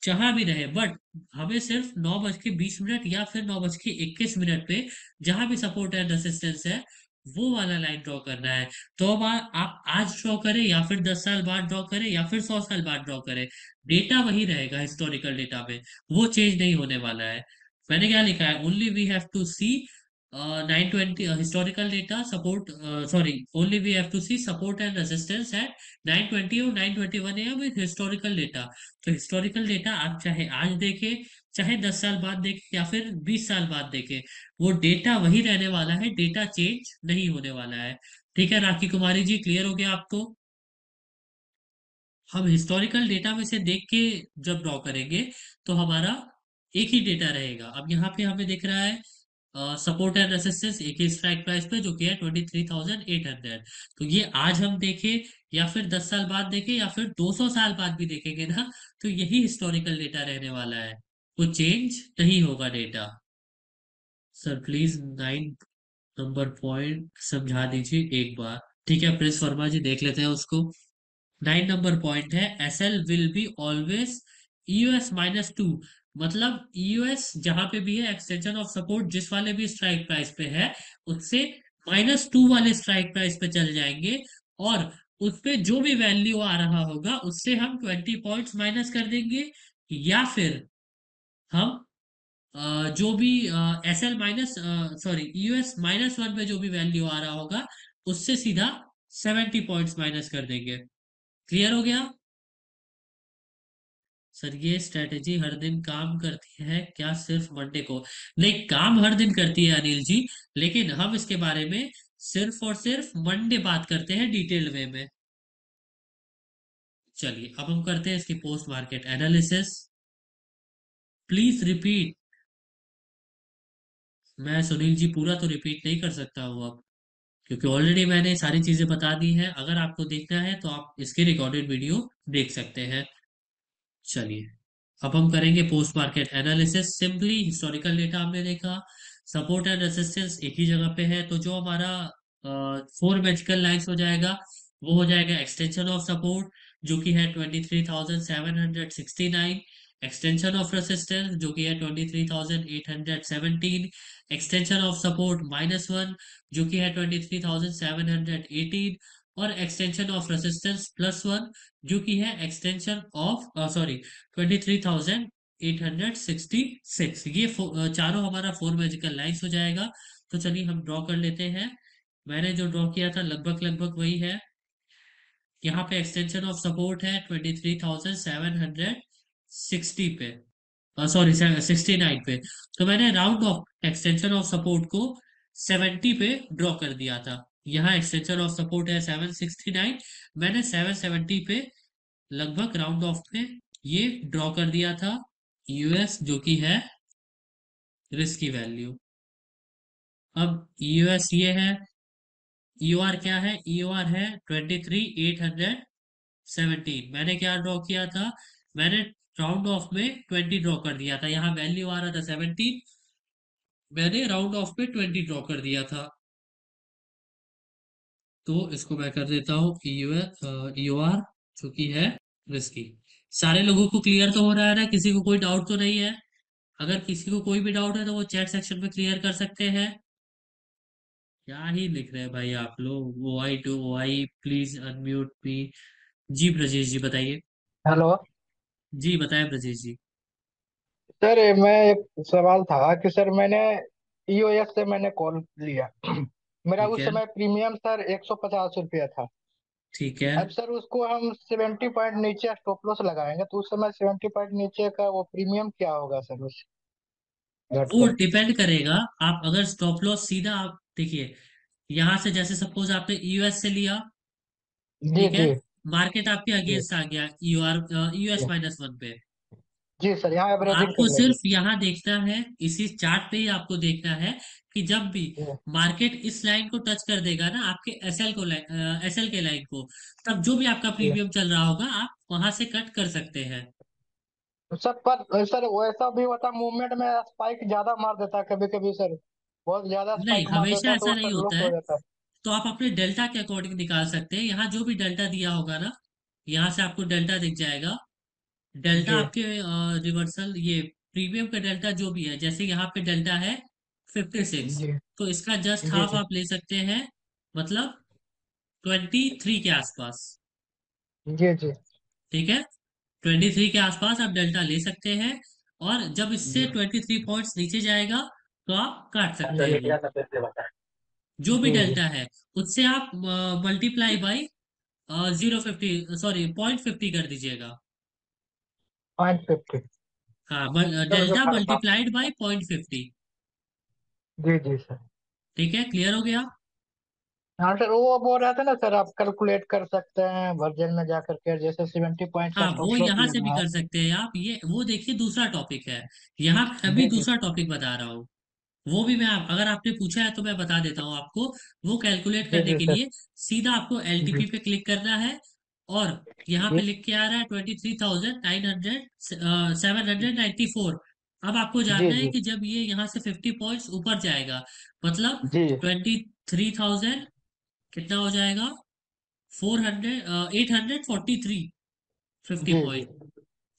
जहां भी रहे, बट हमें सिर्फ 9:20 या फिर 9:21 पे जहां भी सपोर्ट एंड रेसिस्टेंस है वो वाला लाइन ड्रॉ करना है। तो अब आप आज ड्रॉ करें या फिर 10 साल बाद ड्रॉ करें या फिर 100 साल बाद ड्रॉ करें, डेटा वही रहेगा हिस्टोरिकल डेटा में, वो चेंज नहीं होने वाला है। मैंने क्या लिखा है, only we have to see 920 historical data support, sorry, only we have to see support and resistance at 920 और 921 am with historical data. तो historical data आप चाहे आज देखें, चाहे 10 साल बाद देखें या फिर 20 साल बाद देखें, वो डेटा वही रहने वाला है, डेटा चेंज नहीं होने वाला है। ठीक है राखी कुमारी जी, क्लियर हो गया आपको? हम हिस्टोरिकल डेटा में से देख के जब ड्रॉ करेंगे तो हमारा एक ही डेटा रहेगा। अब यहाँ पे हमें दिख रहा है सपोर्ट एंड रेसिस्टेंस एक ही स्ट्राइक प्राइस पे जो कि है 23,800। तो ये आज हम देखें या फिर 10 साल बाद देखें या फिर 200 साल बाद भी देखेंगे ना, तो यही हिस्टोरिकल डेटा रहने वाला है, वो चेंज नहीं होगा data. Sir please 9 number point समझा दीजिए एक बार। ठीक है प्रिंस वर्मा जी, देख लेते हैं उसको। 9 नंबर पॉइंट है S L will be always EUS-2। मतलब EUS जहां पे भी है, एक्सटेंशन ऑफ सपोर्ट जिस वाले भी स्ट्राइक प्राइस पे है, उससे -2 वाले स्ट्राइक प्राइस पे चल जाएंगे, और उस पे जो भी वैल्यू आ रहा होगा उससे हम 20 पॉइंट्स माइनस कर देंगे, या फिर हम जो भी S L minus sorry EUS-1 पे जो भी वैल्यू आ रहा होगा उससे सीधा 70 पॉइंट्स माइनस कर देंगे। क्लियर हो गया? सर ये स्ट्रेटेजी हर दिन काम करती है क्या, सिर्फ मंडे को? नहीं, काम हर दिन करती है अनिल जी, लेकिन हम इसके बारे में सिर्फ और सिर्फ मंडे बात करते हैं डिटेल वे में। चलिए अब हम करते हैं इसकी post market analysis. Please repeat. मैं सुनील जी पूरा तो रिपीट नहीं कर सकता हूँ अब, क्योंकि ऑलरेडी मैंने सारी चीजें बता दी हैं। अगर आपको देखना है तो आप इसकी रिकॉर्डेड वीडियो देख सकते हैं। चलिए अब हम करेंगे post market analysis. Simply historical data हमने देखा, सपोर्ट एंड रेजिस्टेंस एक ही जगह पे है, तो जो हमारा 4 मैजिकल लाइन्स हो जाएगा वो हो जाएगा एक्सटेंशन ऑफ सपोर्ट जो कि है 23,769, एक्सटेंशन ऑफ रेजिस्टेंस जो कि है 23,817, एक्सटेंशन ऑफ सपोर्ट -1 जो कि है 23,718, और एक्सटेंशन ऑफ रेजिस्टेंस +1 जो कि है एक्सटेंशन ऑफ सॉरी 23,866। ये चारों हमारा 4 मैजिकल लाइन्स हो जाएगा। तो चलिए हम ड्रॉ कर लेते हैं। मैंने जो ड्रॉ किया था लगभग लगभग वही है। यहाँ पे एक्सटेंशन ऑफ सपोर्ट है 23,760 पे, सॉरी 69 पे। तो मैंने round of extension of support को 70 पे ड्रॉ कर दिया था। यहाँ एक्सटेंशन ऑफ सपोर्ट है 769, मैंने 770 पे लगभग राउंड ऑफ में ये ड्रॉ कर दिया था यूएस जो कि है रिस्क की वैल्यू। अब यूएस ये है, ईओआर क्या है? ईओआर है 23,817। मैंने क्या ड्रॉ किया था? मैंने राउंड ऑफ में 20 ड्रॉ कर दिया था। यहाँ वैल्यू आ रहा था 17, मैंने राउंड ऑफ में 20 ड्रॉ कर दिया था। तो इसको मैं कर देता हूँ ईओआर जो कि है रिस्की। सारे लोगों को क्लियर तो हो रहा है ना? किसी को कोई डाउट तो नहीं है? अगर किसी को कोई भी डाउट है तो वो चैट सेक्शन में क्लियर कर सकते हैं। क्या ही लिख रहे हैं भाई आप लोग? O I प्लीज अनम्यूट मी। जी ब्रजेश जी बताइए। हेलो जी बताएं ब्रजेश जी। सर, मैं एक सवाल था कि सर मैंने ईओएस से मैंने कॉल लिया। मेरा ठीक उस है। समय प्रीमियम सर 150 रुपया था। ठीक है। अब सर उसको हम 70 पॉइंट नीचे स्टॉप लॉस लगाएंगे तो उस समय 70 पॉइंट नीचे का वो प्रीमियम क्या होगा सर उस घट वो कर। डिपेंड करेगा। आप अगर स्टॉप लॉस सीधा आप देखिए, यहां से जैसे सपोज आपने यूएस से लिया, जी ठीक है, जी मार्केट आपके जी अगेंस्ट आ गया यूएस जी -1 पे। जी सर, यहाँ एवरेजिंग आपको कर लेंगे। सिर्फ यहाँ देखना है, इसी चार्ट पे ही आपको देखना है कि जब भी जी मार्केट इस लाइन को टच कर देगा ना, आपके एसएल के लाइन को, तब जो भी आपका जी। प्रीमियम चल रहा होगा आप वहां से कट कर सकते हैं। तो सर पर सर वैसा भी होता मूवमेंट में स्पाइक ज्यादा मार देता है कभी कभी सर, बहुत ज्यादा नहीं, स्पाइक मार देता हमेशा है तो ऐसा वो नहीं सर होता लॉस है। हो जाता है। तो आप अपने डेल्टा के अकॉर्डिंग निकाल सकते हैं। यहाँ जो भी डेल्टा दिया होगा ना, यहाँ से आपको डेल्टा दिख जाएगा। डेल्टा जी आपके रिवर्सल ये प्रीमियम का डेल्टा जो भी है, जैसे यहाँ पे डेल्टा है 56, जी तो इसका जस्ट जी हाफ जी आप ले सकते हैं, मतलब 23 के आसपास। जी जी ठीक है, 23 के आसपास आप डेल्टा ले सकते हैं। और जब इससे जी 23 पॉइंट्स नीचे जाएगा तो आप काट सकते हैं वो, जो भी जी जी। डेल्टा है उससे आप मल्टीप्लाई बाई 0.50, सॉरी 0.50 कर दीजिएगा। 0.50। हाँ, सर जो डेल्टा खर्चा। Multiplied by 0.50। जी जी सर। ठीक है, क्लियर हो गया। हाँ सर, वो बोल रहा था ना सर, आप कैलकुलेट कर सकते हैं वर्जन में जा करके, जैसे 70 पॉइंट का हाँ, वो स्टॉप लॉस यहाँ से भी लेना है। कर सकते हैं आप, ये वो देखिए दूसरा टॉपिक है। यहाँ पे अभी जी जी। दूसरा टॉपिक बता रहा हूँ। वो भी मैं अगर आपने पूछा है तो मैं बता देता हूँ आपको। वो कैलकुलेट जी करने जी के सर। लिए सीधा आपको जी एलटीपी पे क्लिक करना है। और यहाँ पे जी लिख के आ रहा है 23,900 794। अब आपको जी जानना है जी कि जब ये यहाँ से 50 पॉइंट्स ऊपर जाएगा, मतलब जी 23,000 कितना हो जाएगा, 843 50 जी जी पॉइंट।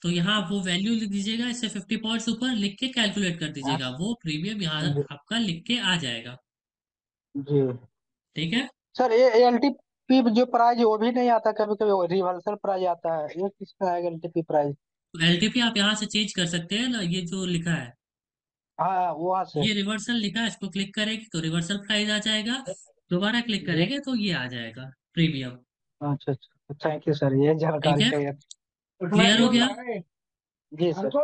तो यहाँ आप वो वैल्यू लिख दीजिएगा, इससे 50 पॉइंट्स ऊपर लिख के कैलकुलेट कर हाँ, दीजिएगा, वो प्रीमियम यहाँ जी आपका लिख के आ जाएगा। जी। ठीक है। सर ये एलटीपी जो प्राइस है वो भी नहीं आता, कभी कभी रिवर्सल प्राइस आता है, ये किसका है एलटीपी प्राइस? तो एलटीपी आप यहाँ से चेंज कर सकते हैं ना, ये जो लिखा है, हाँ वहाँ से। ये रिवर्सल लिखा है, इसको क्लिक करेंगे तो रिवर्सल प्राइस आ जाएगा। दोबारा क्लिक जी। करेंगे तो ये आ जाएगा प्रीमियम। अच्छा अच्छा, थैंक यू सर, ये ठीक जानकारी है, चाहिए। क्लियर हो गया। जी सर।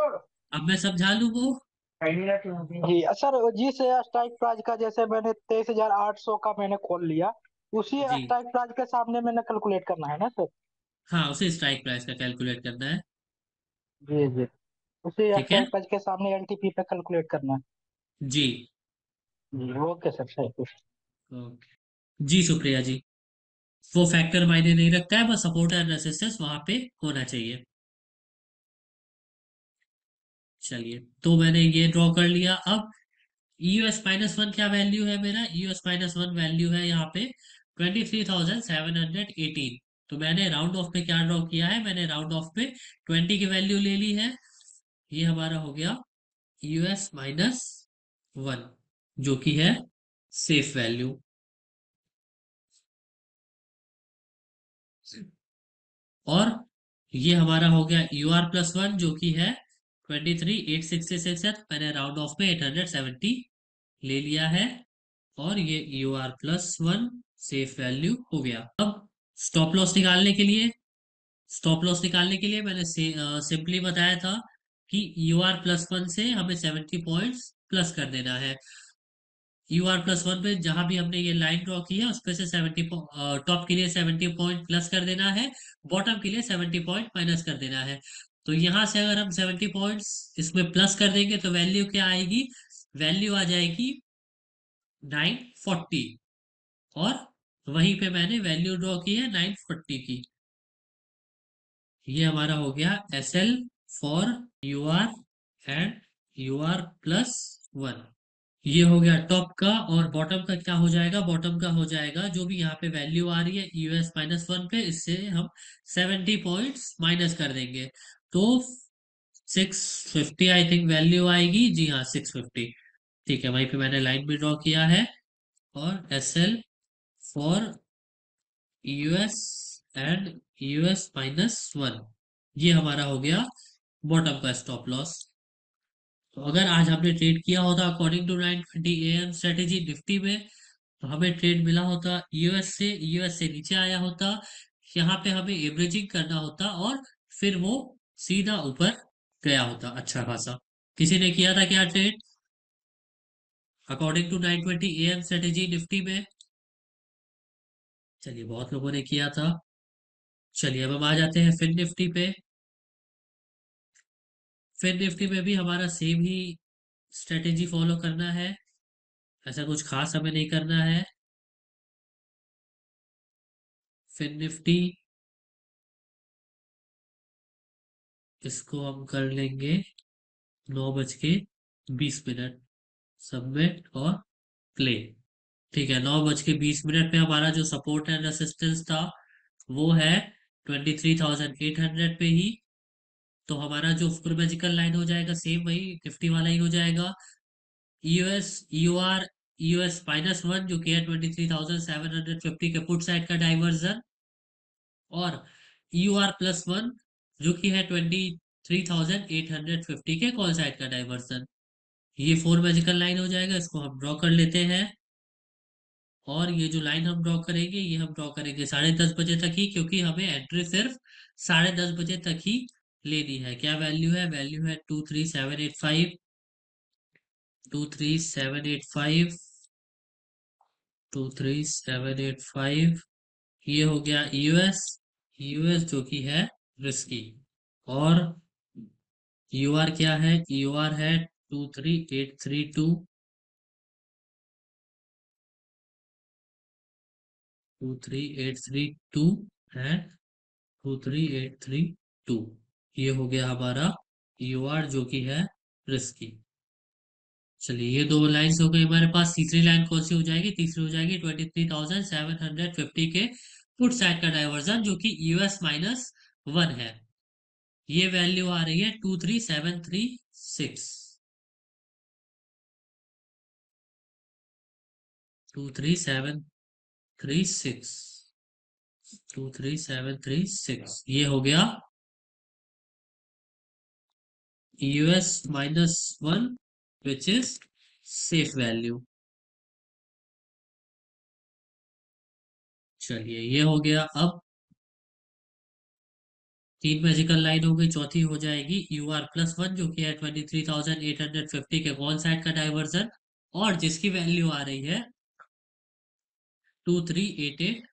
अब मैं समझा लूँ वो। जी सर, जिस स्ट्राइक प्राइस का, जैसे मैंने 23,800 का मैंने खोल लिया, उसी जी स्ट्राइक प्राइस के सामने मैंने कैलकुलेट करना है ना सर? हाँ, उसे स्ट्राइक प्राइस का कैलकुलेट करना है। जी जी। उसी ठीक है। स्ट्राइक प्राइस के सामने एलटीपी पे कैलकुलेट करना है। जी। जी okay sir, thank you. Okay. जी शुक्रिया जी। वो फैक्टर मायने नहीं रखता है, बस सपोर्ट एंड रेसिस्टेंस वहां पे होना चाहिए। चलिए, तो मैंने ये ड्रॉ कर लिया। अब EUS-1 क्या वैल्यू है मेरा, EUS-1 वैल्यू है यहाँ पे 23,718। तो मैंने राउंड ऑफ पे क्या ड्रॉ किया है, मैंने राउंड ऑफ पे 20 की वैल्यू ले ली है। ये हमारा हो गया EUS-1, जो कि है सेफ वैल्यू। और ये हमारा हो गया UR+1, जो कि है 23,866 है, तो मैंने राउंड ऑफ में 870 ले लिया है। और ये UR+1 सेफ वैल्यू हो गया। अब स्टॉप लॉस निकालने के लिए, मैंने सिंपली बताया था कि UR+1 से हमें 70 पॉइंट्स प्लस कर देना है। UR+1 पे जहां भी हमने ये लाइन ड्रॉ की है उस पे से 70, टॉप के लिए 70 पॉइंट प्लस कर देना है, बॉटम के लिए 70 पॉइंट माइनस कर देना है। तो यहाँ से अगर हम 70 पॉइंट्स इसमें प्लस कर देंगे तो वैल्यू क्या आएगी, वैल्यू आ जाएगी 940। और वहीं पे मैंने वैल्यू ड्रॉ की है 940 की। ये हमारा हो गया SL for UR and UR+1। ये हो गया टॉप का। और बॉटम का क्या हो जाएगा, बॉटम का हो जाएगा जो भी यहाँ पे वैल्यू आ रही है EUS-1 पे, इससे हम 70 पॉइंट्स माइनस कर देंगे। तो 650 आई थिंक वैल्यू आएगी। जी हाँ, 650। ठीक है, वहीं पे मैंने लाइन भी ड्रॉ किया है। और SL for US and US-1, ये हमारा हो गया बॉटम का स्टॉप लॉस। तो अगर आज हमने ट्रेड किया होता according to 920 AM strategy Nifty में, तो हमें ट्रेड मिला होता यूएस से नीचे आया होता, यहाँ पे हमें एवरेजिंग करना होता और फिर वो सीधा ऊपर गया होता अच्छा खासा। किसी ने किया था क्या trade according to 920 AM strategy Nifty में? चलिए, बहुत लोगों ने किया था। चलिए, अब हम आ जाते हैं फिन निफ्टी पे। फिन निफ्टी में भी हमारा सेम ही स्ट्रेटेजी फॉलो करना है, ऐसा कुछ खास हमें नहीं करना है। फिन निफ्टी, इसको हम कर लेंगे 9:20। सबमिट और प्ले। ठीक है, 9:20 पे हमारा जो सपोर्ट एंड रेसिस्टेंस था वो है 23,800 पे ही। तो हमारा जो मैजिकल लाइन हो जाएगा सेम वही निफ्टी वाला ही हो जाएगा। EUS-1 जो कि है 23,750 के पुट साइड का डाइवर्जन। और EUR+1 जो कि है 23,850 के कॉल साइड का डाइवर्सन। ये 4 मैजिकल लाइन हो जाएगा, इसको हम ड्रॉ कर लेते हैं। और ये जो लाइन हम ड्रॉ करेंगे, ये हम ड्रॉ करेंगे 10:30 बजे तक ही, क्योंकि हमें एंट्री सिर्फ 10:30 बजे तक ही लेनी है। क्या वैल्यू है? वैल्यू है 23785, 23785, 23785। ये हो गया यूएस, यूएस जो कि है रिस्की। और यूआर क्या है? यूआर है 23832, 23832 है, 23832। ये हो गया हमारा यूआर जो कि है रिस्की। चलिए, ये दो लाइंस हो गई हमारे पास। तीसरी लाइन कौन सी हो जाएगी? तीसरी हो जाएगी 23,750 के पुट साइड का डाइवर्जन, जो कि US-1 है। ये वैल्यू आ रही है 23736, 23736, 23736। ये हो गया US-1, which is safe value. चलिए, ये हो गया। अब तीन मैजिकल लाइन हो गई, चौथी हो जाएगी UR+1, जो कि है 23,850 के कौन साइड का डाइवर्जन, और जिसकी वैल्यू आ रही है 23880,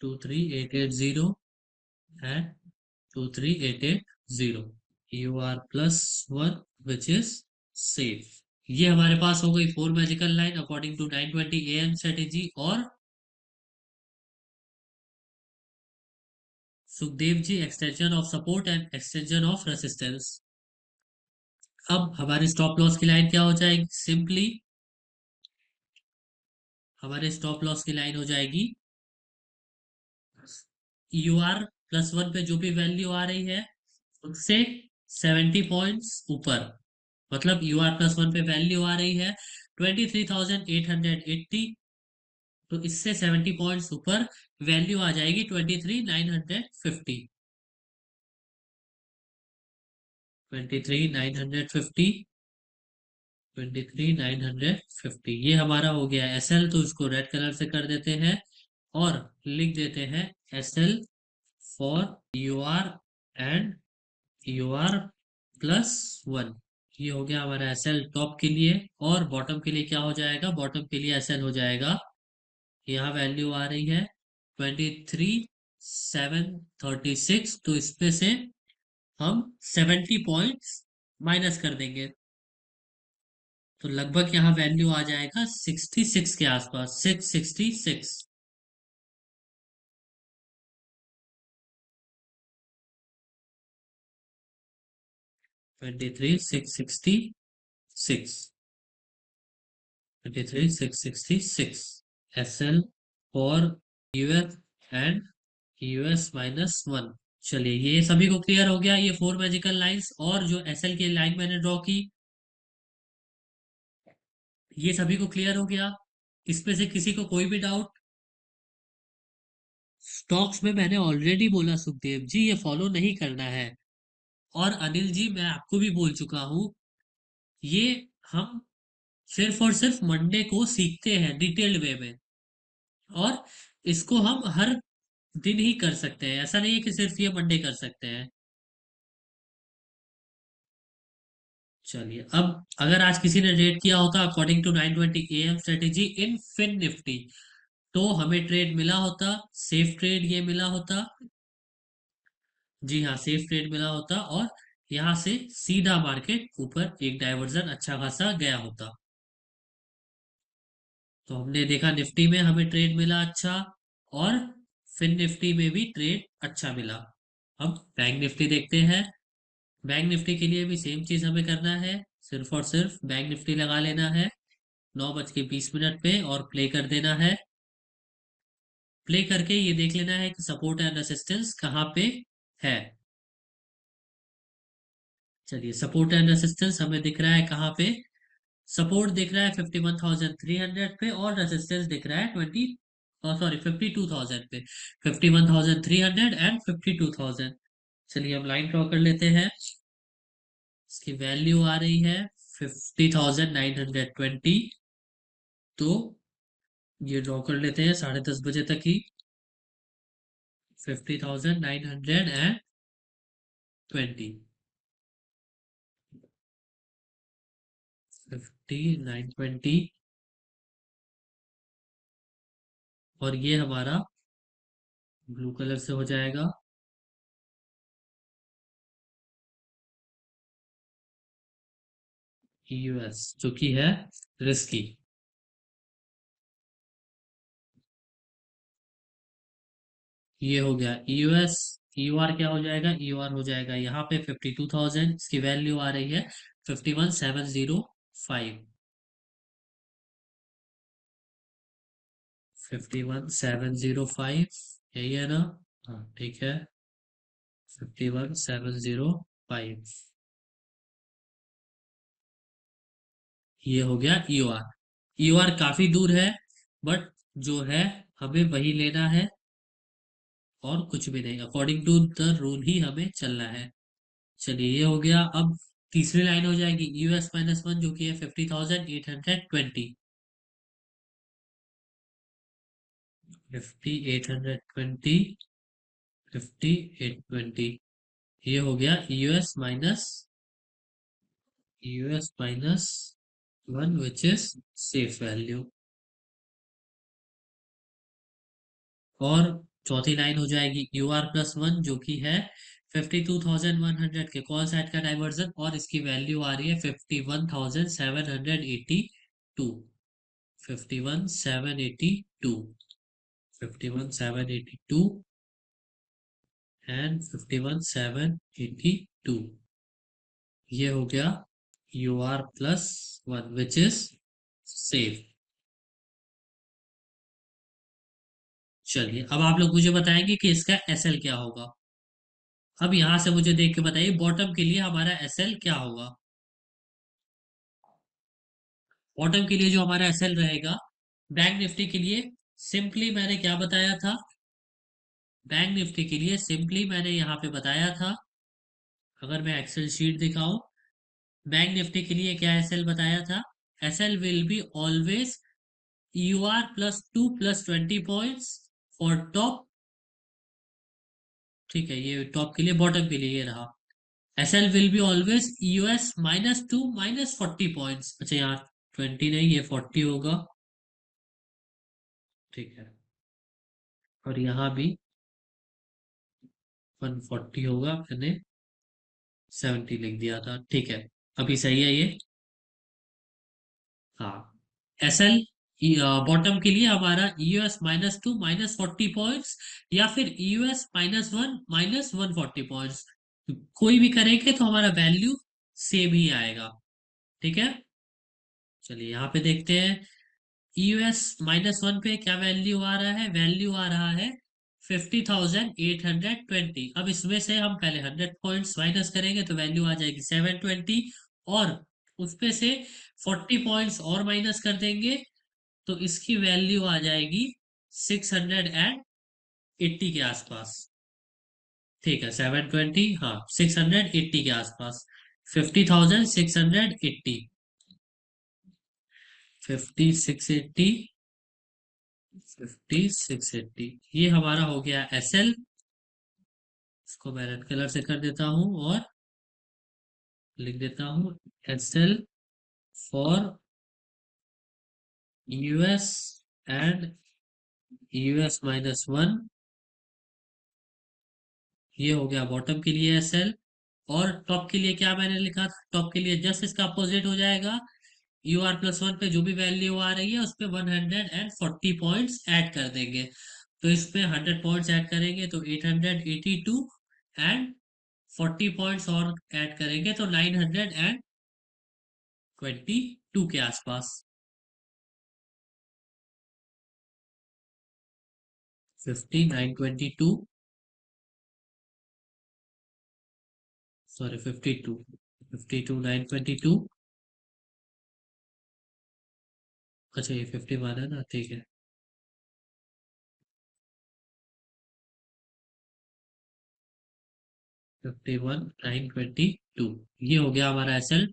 23880 है, 23880, UR+1 विच इज सेफ। ये हमारे पास हो गई 4 magical line according to 920 AM strategy और Sukhdev ji, extension of support and extension of resistance. अब हमारे स्टॉप लॉस की लाइन क्या हो जाएगी? सिंपली हमारे स्टॉप लॉस की लाइन हो जाएगी UR+1 पे जो भी वैल्यू आ रही है उससे 70 पॉइंट्स ऊपर। मतलब UR+1 पे वैल्यू आ रही है 23,880, तो इससे 70 पॉइंट्स ऊपर वैल्यू आ जाएगी 23,950, 23,950, 23,950। ये हमारा हो गया SL, तो इसको रेड कलर से कर देते हैं और लिख देते हैं SL for UR and UR+1। ये हो गया हमारा SL टॉप के लिए। और बॉटम के लिए क्या हो जाएगा? बॉटम के लिए SL हो जाएगा, यहाँ वैल्यू आ रही है 23,736, तो इसमें से हम 70 पॉइंट्स माइनस कर देंगे, तो लगभग यहाँ वैल्यू आ जाएगा 66 के आसपास, 666, 23,666, 23,666 SL for US and US-1। चलिए, ये सभी को क्लियर हो गया। ये 4 मैजिकल लाइंस और जो SL की लाइन मैंने ड्रॉ की, ये सभी को क्लियर हो गया। इसमें से किसी को कोई भी डाउट? स्टॉक्स में मैंने ऑलरेडी बोला सुखदेव जी, ये फॉलो नहीं करना है। और अनिल जी, मैं आपको भी बोल चुका हूं, ये हम सिर्फ और सिर्फ मंडे को सीखते हैं डिटेल्ड वे में, और इसको हम हर दिन ही कर सकते हैं। ऐसा नहीं है कि सिर्फ ये मंडे कर सकते हैं। चलिए, अब अगर आज किसी ने ट्रेड किया होता according to 920 AM strategy in fin Nifty, तो हमें ट्रेड मिला होता, सेफ ट्रेड ये मिला होता। जी हाँ, सेफ ट्रेड मिला होता, और यहाँ से सीधा मार्केट ऊपर एक डाइवर्जन अच्छा खासा गया होता। तो हमने देखा निफ्टी में हमें ट्रेड मिला अच्छा, और फिन निफ्टी में भी ट्रेड अच्छा मिला। अब बैंक निफ्टी देखते हैं। बैंक निफ्टी के लिए भी सेम चीज हमें करना है, सिर्फ और सिर्फ बैंक निफ्टी लगा लेना है 9:20 पे और प्ले कर देना है। प्ले करके ये देख लेना है कि सपोर्ट एंड रेसिस्टेंस कहाँ पे है। चलिए, सपोर्ट एंड रेसिस्टेंस हमें दिख रहा है कहाँ पे? सपोर्ट दिख रहा है 51,300 पे, और रेजिस्टेंस दिख रहा है 52,000 पे, 51,300 एंड 52,000। चलिए हम लाइन ड्रॉ कर लेते हैं। इसकी वैल्यू आ रही है 50,920। तो ये ड्रॉ कर लेते हैं 10:30 बजे तक ही। 50,920, 5920, और ये हमारा ब्लू कलर से हो जाएगा यूएस, जो कि है रिस्की। ये हो गया यूएस। यूआर क्या हो जाएगा? यूआर हो जाएगा यहाँ पे 52,000। इसकी वैल्यू आ रही है 51,705। 51,705, यही है ना? हाँ ठीक है, 51,705। ये हो गया यूआर। यूआर काफी दूर है, बट जो है हमें वही लेना है और कुछ भी नहीं। अकॉर्डिंग टू द रूल ही हमें चलना है। चलिए ये हो गया। अब तीसरी लाइन हो जाएगी US-1, जो कि है 50,820। 50,820, 50,820, ये हो गया US-1, which is safe value. और चौथी लाइन हो जाएगी UR+1, जो कि है 52,100 के कॉल साइड का डाइवर्जन, और इसकी वैल्यू आ रही है 51,782। 51,782, 51,782 एंड 51,782। ये हो गया UR+1, विच इज सेफ। चलिए अब आप लोग मुझे बताएंगे कि इसका SL क्या होगा। अब यहां से मुझे देख के बताइए बॉटम के लिए हमारा SL क्या होगा। बॉटम के लिए जो हमारा SL रहेगा, बैंक निफ्टी के लिए सिंपली मैंने क्या बताया था? बैंक निफ्टी के लिए सिंपली मैंने यहाँ पे बताया था, अगर मैं एक्सेल शीट दिखाऊं, बैंक निफ्टी के लिए क्या SL बताया था? SL will be always UR+2+20 points for top. ठीक है, ये टॉप के लिए। बॉटम के लिए ये रहा, SL will be always US-2 -40 points. अच्छा यहाँ 20 नहीं, ये 40 होगा। ठीक है, और यहाँ भी 140 होगा, मैंने 70 लिख दिया था। ठीक है, अभी सही है ये। हाँ, SL बॉटम के लिए हमारा US-2 -40 पॉइंट्स, या फिर US-1 -140 पॉइंट्स। कोई भी करेंगे तो हमारा वैल्यू सेम ही आएगा। ठीक है, चलिए यहाँ पे देखते हैं। US-1 पे क्या वैल्यू आ रहा है? वैल्यू आ रहा है 50,820। अब इसमें से हम पहले 100 पॉइंट्स माइनस करेंगे तो वैल्यू आ जाएगी 720, और उसपे से 40 पॉइंट्स और माइनस कर देंगे तो इसकी वैल्यू आ जाएगी 680 के आसपास। ठीक है, 720, हाँ 680 के आसपास। 50,680, 5680, 5680, ये हमारा हो गया SL। इसको मैं रेड कलर से कर देता हूं और लिख देता हूं SL for US and US-1। ये हो गया बॉटम के लिए SL। और टॉप के लिए क्या मैंने लिखा था? टॉप के लिए जस्ट इसका अपोजिट हो जाएगा। UR+1 पे जो भी वैल्यू आ रही है उस पे 140 पॉइंट्स ऐड कर देंगे। तो इस पे 100 पॉइंट्स ऐड करेंगे तो 882, एंड 40 पॉइंट्स और ऐड करेंगे तो 922 के आसपास। 5922, सॉरी 52, 52,922। अच्छा ये 51 है ना, ठीक है। 51,922 ये हो गया हमारा एसएल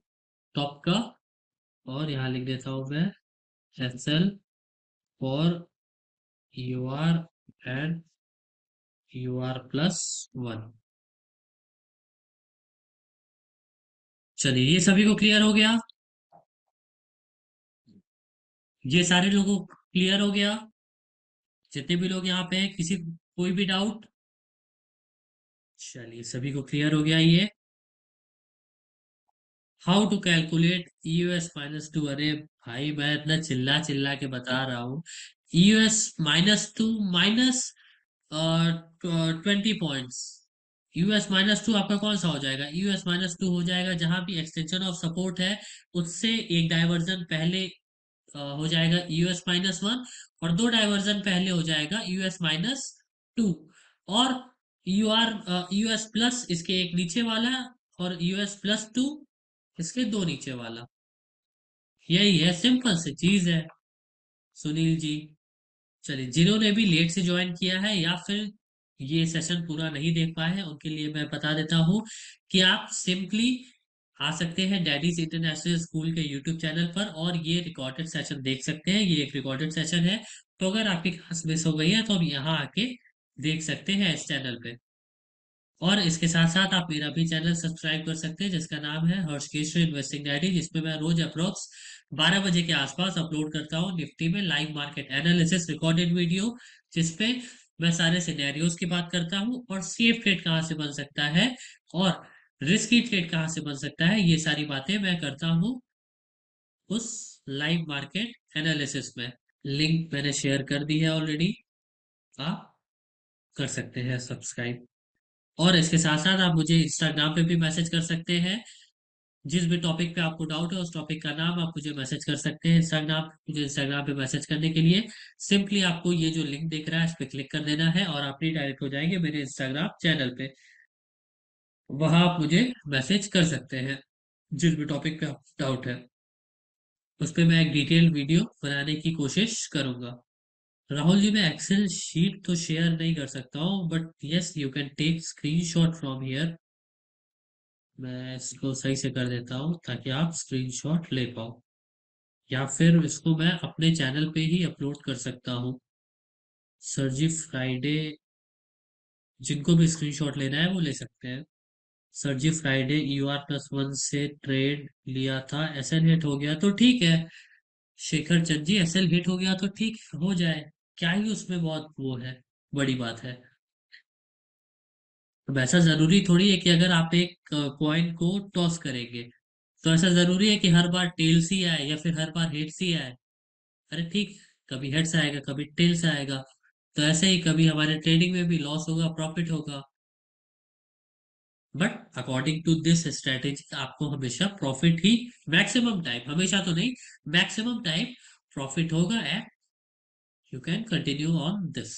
टॉप का। और यहाँ लिख देता हूँ मैं एसएल फॉर यूआर एंड UR+1। चलिए ये सभी को क्लियर हो गया, ये सारे लोगों को क्लियर हो गया, जितने भी लोग यहाँ पे हैं, किसी कोई भी डाउट? चलिए सभी को क्लियर हो गया ये। How to calculate EUS-2। अरे भाई मैं इतना चिल्ला चिल्ला के बता रहा हूँ। EUS-2 minus 20 points. EUS-2 आपका कौन सा हो जाएगा? EUS-2 हो जाएगा जहां भी एक्सटेंशन ऑफ सपोर्ट है उससे एक डाइवर्जन पहले हो जाएगा EUS-1, और दो डाइवर्जन पहले हो जाएगा EUS-2। और EUS+ इसके एक नीचे वाला, और EUS+2 इसके दो नीचे वाला। यही है, सिंपल सी चीज है सुनील जी। चलिए जिन्होंने भी लेट से ज्वाइन किया है या फिर ये सेशन पूरा नहीं देख पाए हैं उनके लिए मैं बता देता हूँ कि आप सिंपली आ सकते हैं डैडीज इंटरनेशनल स्कूल के यूट्यूब चैनल पर और ये रिकॉर्डेड सेशन देख सकते हैं। ये एक रिकॉर्डेड सेशन है, तो अगर आपकी क्लास मिस हो गई है तो आप यहाँ आके देख सकते हैं इस चैनल पे। और इसके साथ साथ आप मेरा भी चैनल सब्सक्राइब कर सकते हैं जिसका नाम है हर्षकेश इन्वेस्टिंग डायरी, जिसमें मैं रोज अप्रोक्स 12 बजे के आसपास अपलोड करता हूँ निफ्टी में live market analysis recorded video, जिसपे मैं सारे सिनेरियोज की बात करता हूँ और सेफ ट्रेड कहाँ से बन सकता है और रिस्की ट्रेड कहाँ से बन सकता है, ये सारी बातें मैं करता हूँ उस लाइव मार्केट एनालिसिस में। लिंक मैंने शेयर कर दी है ऑलरेडी, आप कर सकते हैं सब्सक्राइब। और इसके साथ साथ आप मुझे इंस्टाग्राम पे भी मैसेज कर सकते हैं, जिस भी टॉपिक पे आपको डाउट है उस टॉपिक का नाम आप मुझे मैसेज कर सकते हैं इंस्टाग्राम। मुझे इंस्टाग्राम पे मैसेज करने के लिए सिंपली आपको ये जो लिंक दिख रहा है इस पे क्लिक कर देना है और आप डायरेक्ट हो जाएंगे मेरे इंस्टाग्राम चैनल पे। वहां आप मुझे मैसेज कर सकते हैं जिस भी टॉपिक पे आपको डाउट है, उस पर मैं एक डिटेल वीडियो बनाने की कोशिश करूंगा। राहुल जी मैं एक्सेल शीट तो शेयर नहीं कर सकता हूँ, but yes you can take screenshot from here. मैं इसको सही से कर देता हूँ ताकि आप स्क्रीनशॉट ले पाओ, या फिर इसको मैं अपने चैनल पे ही अपलोड कर सकता हूँ। सर जी फ्राइडे, जिनको भी स्क्रीनशॉट लेना है वो ले सकते हैं। सर जी फ्राइडे EUR+1 से ट्रेड लिया था, एसएल हिट हो गया तो ठीक है। शेखर चंद जी एसएल हिट हो गया तो ठीक हो जाए, क्या ही उसमें बहुत वो है, बड़ी बात है। अब ऐसा जरूरी थोड़ी है कि अगर आप एक कॉइन को टॉस करेंगे तो ऐसा जरूरी है कि हर बार टेल्स ही आए या फिर हर बार हेड्स ही आए। अरे ठीक, कभी हेड्स आएगा कभी टेल्स आएगा, तो ऐसे ही कभी हमारे ट्रेडिंग में भी लॉस होगा प्रॉफिट होगा, but according to this strategy आपको हमेशा प्रॉफिट ही, मैक्सिमम टाइम, हमेशा तो नहीं, मैक्सिमम टाइम प्रॉफिट होगा and you can continue on this.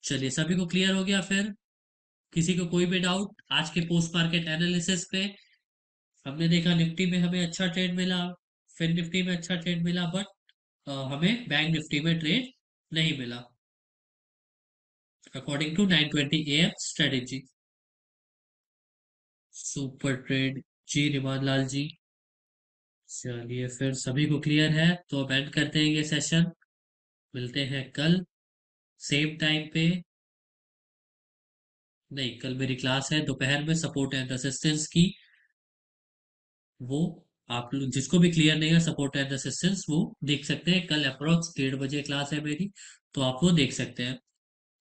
चलिए सभी को क्लियर हो गया? फिर किसी को कोई भी डाउट आज के पोस्ट मार्केट एनालिसिस पे? हमने देखा निफ्टी में हमें अच्छा ट्रेड मिला, फिर निफ्टी में अच्छा ट्रेड मिला, बट हमें बैंक निफ्टी में ट्रेड नहीं मिला according to 9:20 AM strategy. Super trade जी रिमान लाल जी। चलिए फिर सभी को क्लियर है तो अब एंड करते हैं ये सेशन। मिलते हैं कल सेम टाइम पे। नहीं, कल मेरी क्लास है दोपहर में सपोर्ट एंड रेसिस्टेंस की, वो आप लोग जिसको भी क्लियर नहीं है सपोर्ट एंड रेसिस्टेंस वो देख सकते हैं। कल अप्रोक्स 1:30 बजे क्लास है मेरी, तो आप वो देख सकते हैं।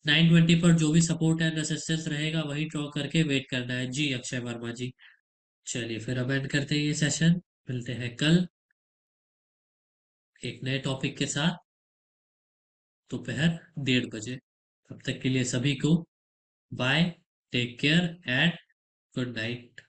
9:20 पर जो भी सपोर्ट एंड रेसिस्टेंस रहेगा वही ड्रॉ करके वेट करना है जी अक्षय वर्मा जी। चलिए फिर अब एंड करते हैं ये सेशन। मिलते हैं कल एक नए टॉपिक के साथ दोपहर 1:30 बजे। तब तक के लिए सभी को bye, take care and good night.